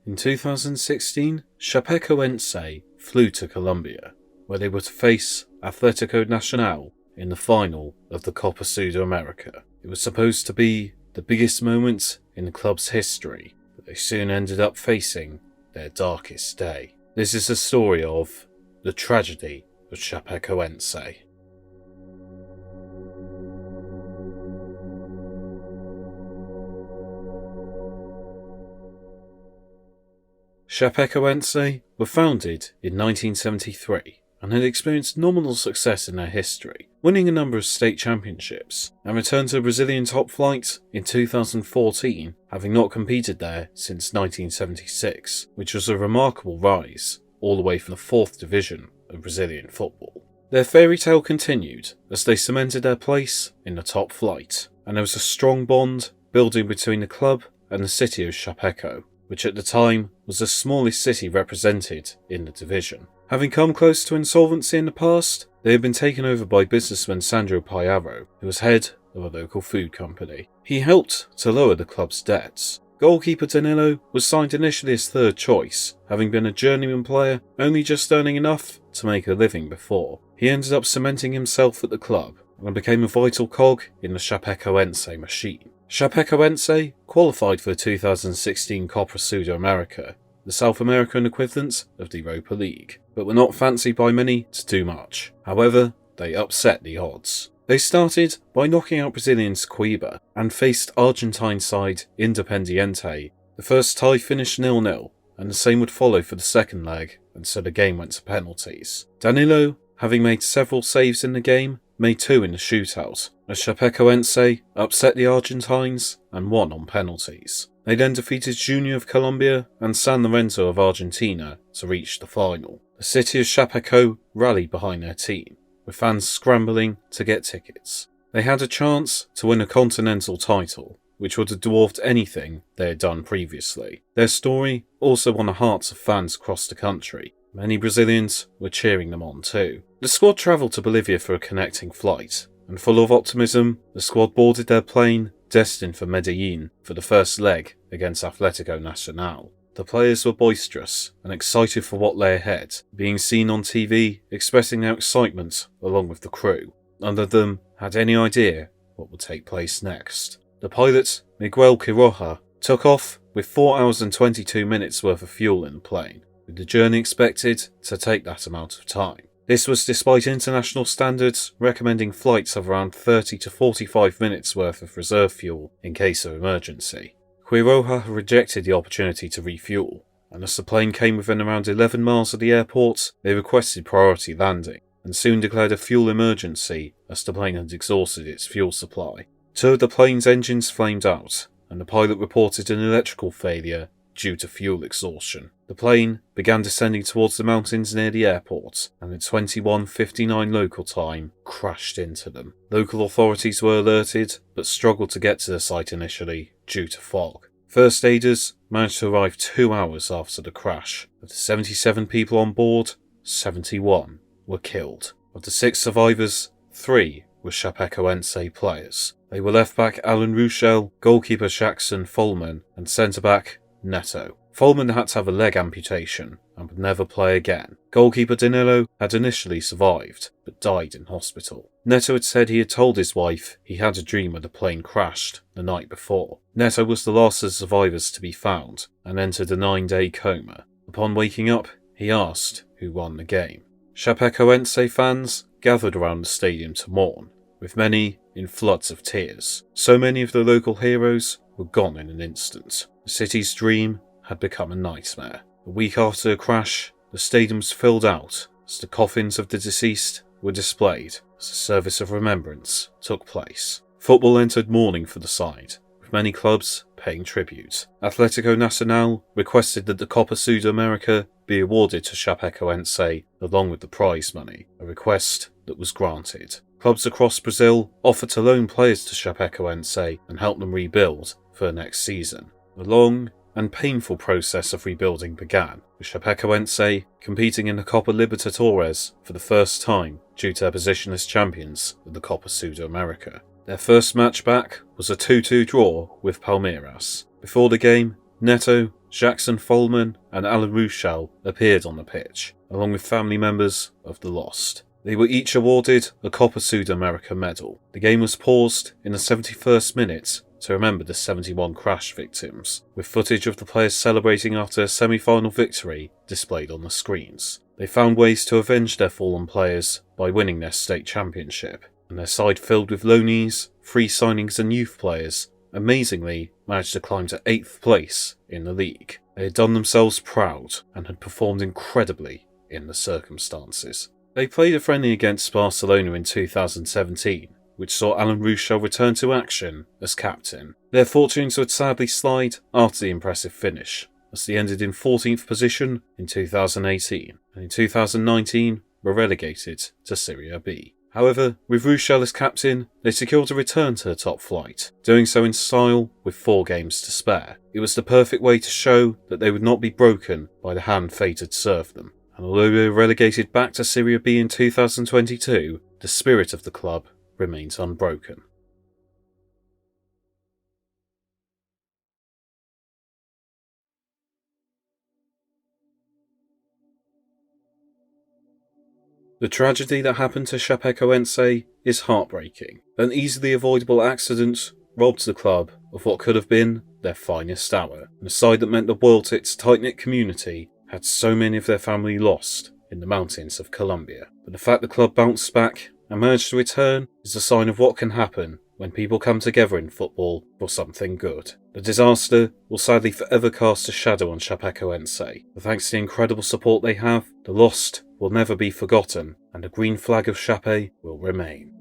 In 2016, Chapecoense flew to Colombia, where they were to face Atletico Nacional in the final of the Copa Sudamericana. It was supposed to be the biggest moment in the club's history, but they soon ended up facing their darkest day. This is the story of the tragedy of Chapecoense. Chapecoense were founded in 1973 and had experienced nominal success in their history, winning a number of state championships, and returned to Brazilian top flight in 2014, having not competed there since 1976, which was a remarkable rise, all the way from the 4th division of Brazilian football. Their fairy tale continued as they cemented their place in the top flight, and there was a strong bond building between the club and the city of Chapeco, which at the time was the smallest city represented in the division. Having come close to insolvency in the past, they had been taken over by businessman Sandro Paiaro, who was head of a local food company. He helped to lower the club's debts. Goalkeeper Danilo was signed initially as third choice, having been a journeyman player only just earning enough to make a living before. He ended up cementing himself at the club and became a vital cog in the Chapecoense machine. Chapecoense qualified for the 2016 Copa Sudamericana, the South American equivalent of the Europa League, but were not fancied by many to do much. However, they upset the odds. They started by knocking out Brazilian Coimbra and faced Argentine side Independiente. The first tie finished 0-0, and the same would follow for the second leg, and so the game went to penalties. Danilo, having made several saves in the game, made 2 in the shootout, as Chapecoense upset the Argentines and won on penalties. They then defeated Junior of Colombia and San Lorenzo of Argentina to reach the final. The city of Chapeco rallied behind their team, with fans scrambling to get tickets. They had a chance to win a continental title, which would have dwarfed anything they had done previously. Their story also won the hearts of fans across the country. Many Brazilians were cheering them on too. The squad travelled to Bolivia for a connecting flight, and full of optimism, the squad boarded their plane destined for Medellin for the first leg against Atletico Nacional. The players were boisterous and excited for what lay ahead, being seen on TV expressing their excitement along with the crew. None of them had any idea what would take place next. The pilot, Miguel Quiroga, took off with 4 hours and 22 minutes worth of fuel in the plane, with the journey expected to take that amount of time. This was despite international standards recommending flights of around 30 to 45 minutes worth of reserve fuel in case of emergency. Quiroga rejected the opportunity to refuel, and as the plane came within around 11 miles of the airport, they requested priority landing, and soon declared a fuel emergency as the plane had exhausted its fuel supply. 2 of the plane's engines flamed out, and the pilot reported an electrical failure due to fuel exhaustion. The plane began descending towards the mountains near the airport, and at 21:59 local time, crashed into them. Local authorities were alerted, but struggled to get to the site initially due to fog. First aiders managed to arrive 2 hours after the crash. Of the 77 people on board, 71 were killed. Of the 6 survivors, 3 were Chapecoense players. They were left-back Alan Ruschel, goalkeeper Jackson Folman, and centre-back Neto. Folman had to have a leg amputation and would never play again. Goalkeeper Danilo had initially survived, but died in hospital. Neto had said he had told his wife he had a dream when the plane crashed the night before. Neto was the last of the survivors to be found and entered a 9-day coma. Upon waking up, he asked who won the game. Chapecoense fans gathered around the stadium to mourn, with many in floods of tears. So many of the local heroes were gone in an instant. The city's dream had become a nightmare. A week after the crash, the stadiums filled out as the coffins of the deceased were displayed as a service of remembrance took place. Football entered mourning for the side, with many clubs paying tribute. Atletico Nacional requested that the Copa Sudamericana be awarded to Chapecoense along with the prize money, a request that was granted. Clubs across Brazil offered to loan players to Chapecoense and help them rebuild for the next season. The long and painful process of rebuilding began, with Chapecoense competing in the Copa Libertadores for the first time due to their position as champions of the Copa Sudamericana. Their first match back was a 2-2 draw with Palmeiras. Before the game, Neto, Jackson Folman and Alan Ruschel appeared on the pitch, along with family members of the lost. They were each awarded a Copa Sudamericana medal. The game was paused in the 71st minute to remember the 71 crash victims, with footage of the players celebrating after a semi-final victory displayed on the screens. They found ways to avenge their fallen players by winning their state championship, and their side filled with loanees, free signings and youth players amazingly managed to climb to 8th place in the league. They had done themselves proud and had performed incredibly in the circumstances. They played a friendly against Barcelona in 2017, which saw Alan Ruschel return to action as captain. Their fortunes would sadly slide after the impressive finish, as they ended in 14th position in 2018, and in 2019 were relegated to Serie B. However, with Ruschel as captain, they secured a return to the top flight, doing so in style with 4 games to spare. It was the perfect way to show that they would not be broken by the hand fate had served them. And although they were relegated back to Serie B in 2022, the spirit of the club remains unbroken. The tragedy that happened to Chapecoense is heartbreaking. An easily avoidable accident robbed the club of what could have been their finest hour, and a side that meant the world to its tight-knit community had so many of their family lost in the mountains of Colombia. But the fact the club bounced back and managed to return is a sign of what can happen when people come together in football for something good. The disaster will sadly forever cast a shadow on Chapecoense, but thanks to the incredible support they have, the lost will never be forgotten and the green flag of Chape will remain.